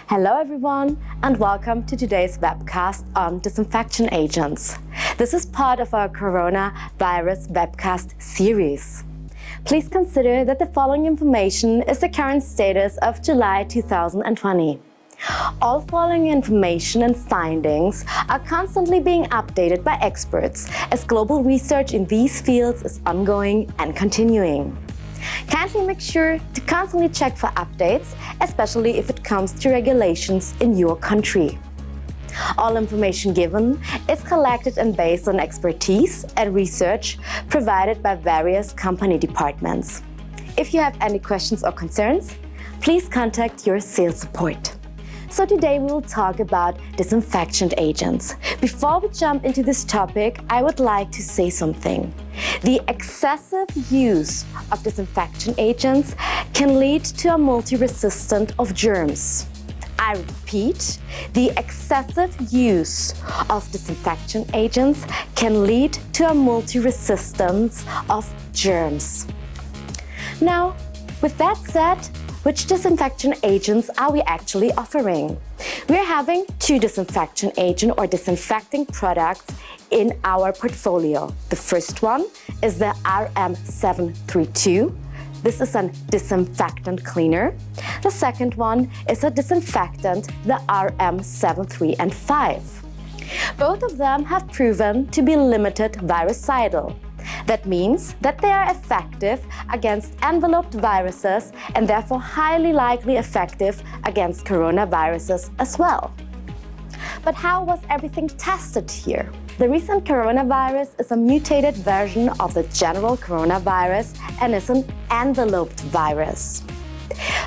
Hello everyone, and welcome to today's webcast on disinfection agents. This is part of our coronavirus webcast series. Please consider that the following information is the current status of July 2020. All following information and findings are constantly being updated by experts as global research in these fields is ongoing and continuing. Kindly make sure to constantly check for updates, especially if it comes to regulations in your country. All information given is collected and based on expertise and research provided by various company departments. If you have any questions or concerns, please contact your sales support. So today we will talk about disinfection agents. Before we jump into this topic, I would like to say something. The excessive use of disinfection agents can lead to a multi-resistance of germs. I repeat, the excessive use of disinfection agents can lead to a multi-resistance of germs. Now, with that said, which disinfection agents are we actually offering? We're having two disinfection agent or disinfecting products in our portfolio. The first one is the RM732. This is a disinfectant cleaner. The second one is a disinfectant, the RM73 and 5. Both of them have proven to be limited virucidal. That means that they are effective against enveloped viruses and therefore highly likely effective against coronaviruses as well. But how was everything tested here? The recent coronavirus is a mutated version of the general coronavirus and is an enveloped virus.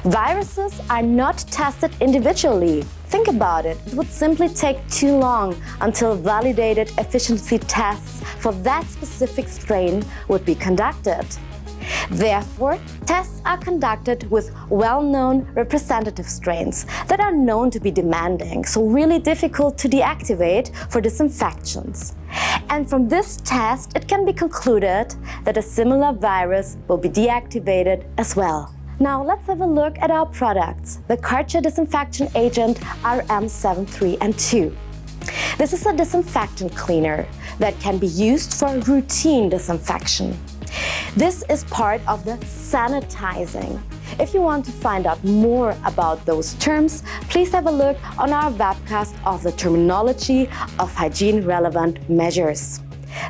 Viruses are not tested individually. Think about it. It would simply take too long until validated efficiency tests for that specific strain would be conducted. Therefore, tests are conducted with well-known representative strains that are known to be demanding, so really difficult to deactivate for disinfections. And from this test, it can be concluded that a similar virus will be deactivated as well. Now let's have a look at our products, the Karcher disinfection agent RM73 and 2. This is a disinfectant cleaner that can be used for routine disinfection. This is part of the sanitizing. If you want to find out more about those terms, please have a look on our webcast of the terminology of hygiene-relevant measures.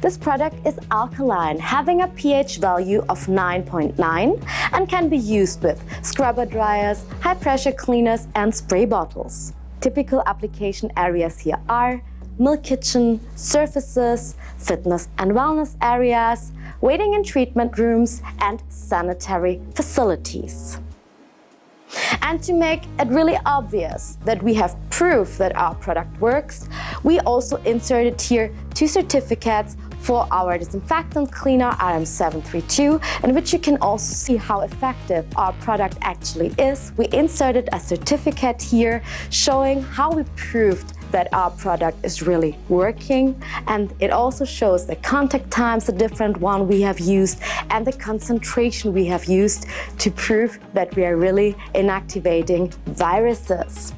This product is alkaline, having a pH value of 9.9 and can be used with scrubber dryers, high-pressure cleaners, and spray bottles. Typical application areas here are milk kitchen, surfaces, fitness and wellness areas, waiting and treatment rooms, and sanitary facilities. And to make it really obvious that we have proof that our product works, we also inserted here two certificates for our disinfectant cleaner RM732, in which you can also see how effective our product actually is. We inserted a certificate here showing how we proved that our product is really working, and it also shows the contact times, the different one we have used, and the concentration we have used to prove that we are really inactivating viruses.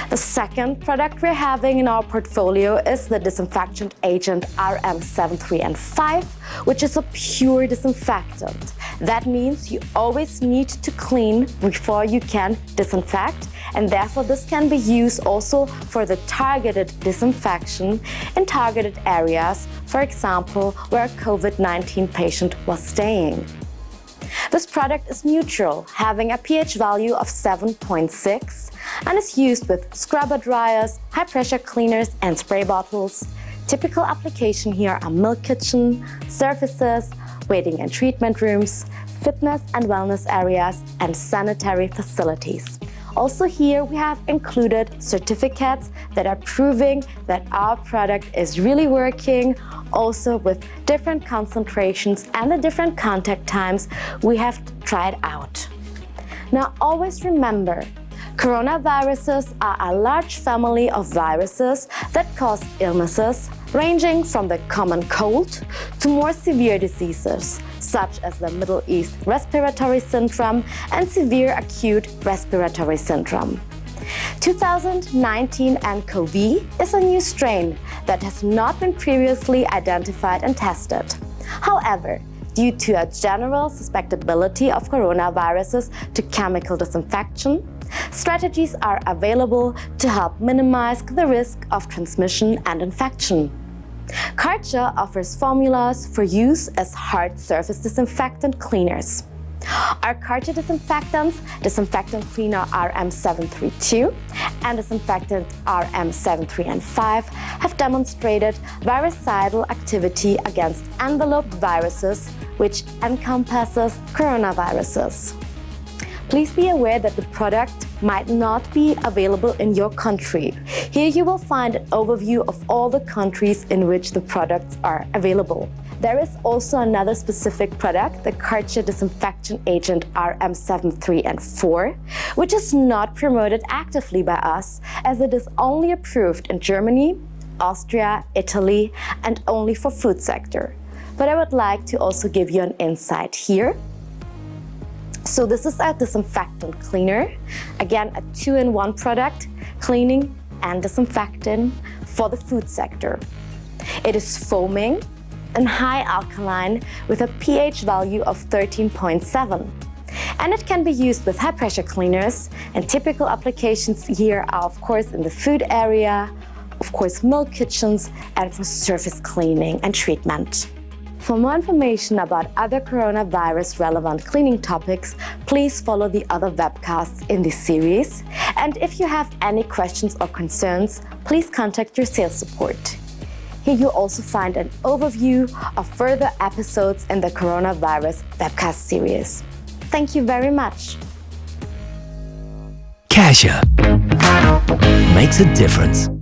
The second product we're having in our portfolio is the disinfection agent RM73 and 5, which is a pure disinfectant. That means you always need to clean before you can disinfect, and therefore this can be used also for the targeted disinfection in targeted areas, for example, where a COVID-19 patient was staying. This product is neutral, having a pH value of 7.6 and is used with scrubber dryers, high-pressure cleaners, and spray bottles. Typical application here are milk kitchen, surfaces, waiting and treatment rooms, fitness and wellness areas, and sanitary facilities. Also here we have included certificates that are proving that our product is really working, also with different concentrations and the different contact times we have tried out. Now always remember, coronaviruses are a large family of viruses that cause illnesses ranging from the common cold to more severe diseases such as the Middle East Respiratory Syndrome and severe acute respiratory syndrome. 2019 nCoV is a new strain that has not been previously identified and tested. However, due to a general susceptibility of coronaviruses to chemical disinfection, strategies are available to help minimize the risk of transmission and infection. Karcher offers formulas for use as hard surface disinfectant cleaners. Our Karcher disinfectants, Disinfectant Cleaner RM732 and Disinfectant RM73N5, have demonstrated virucidal activity against enveloped viruses, which encompasses coronaviruses. Please be aware that the product might not be available in your country. Here you will find an overview of all the countries in which the products are available. There is also another specific product, the Karcher Disinfection Agent RM73N4, which is not promoted actively by us, as it is only approved in Germany, Austria, Italy, and only for food sector. But I would like to also give you an insight here. So this is a disinfectant cleaner, again a 2-in-1 product, cleaning and disinfecting for the food sector. It is foaming and high alkaline with a pH value of 13.7. And it can be used with high pressure cleaners, and typical applications here are of course in the food area, of course milk kitchens, and for surface cleaning and treatment. For more information about other coronavirus relevant cleaning topics, please follow the other webcasts in this series. And if you have any questions or concerns, please contact your sales support. Here you also find an overview of further episodes in the coronavirus webcast series. Thank you very much. Karcher makes a difference.